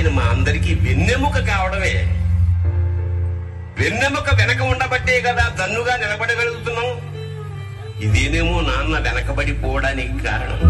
ఆయన మా అందరికీ వెన్నెముక కావడమే. వెన్నెముక వెనక ఉండబట్టే కదా దన్నుగా నిలబడగలుగుతున్నాం. ఇదేనేమో నాన్న వెనకబడిపోవడానికి కారణం.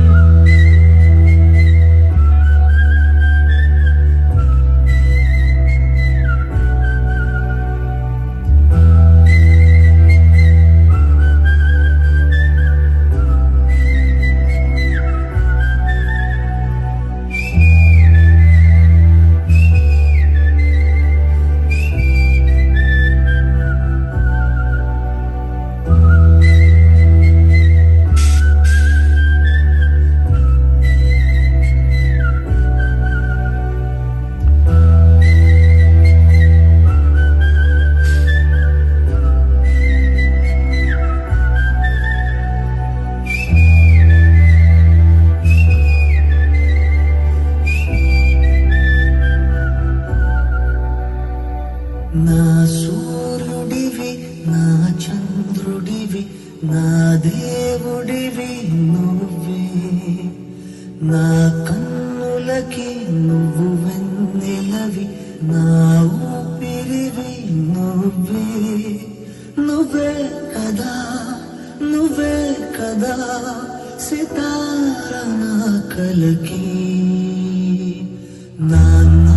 నా సూర్యుడివి, నా చంద్రుడివి, నా దేవుడివి నువ్వే. నా కన్నులకి నువ్వు వెన్నెలవి, నా ఊపిరివి నువ్వే. నువ్వే కదా, నువ్వే కదా సితార నా కలకి. నాన్న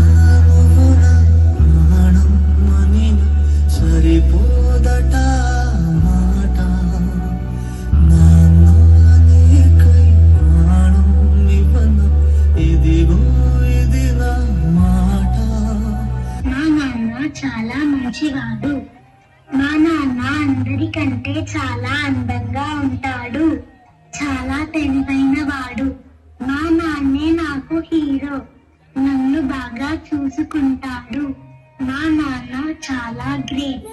నువ్వు నా ప్రాణం అని సరిపోదట మాట. నాన్న నీకై ప్రాణం ఇవ్వన, ఇదిగో ఇది నా మాట. మా నాన్న చాలా మంచివాడు. మా నాన్న అందరికంటే చాలా అందంగా ఉంటాడు. చాలా తెలివైన వాడు. మా నాన్నే నాకు హీరో. నన్ను బాగా చూసుకుంటాడు. మా నాన్న చాలా గ్రేట్.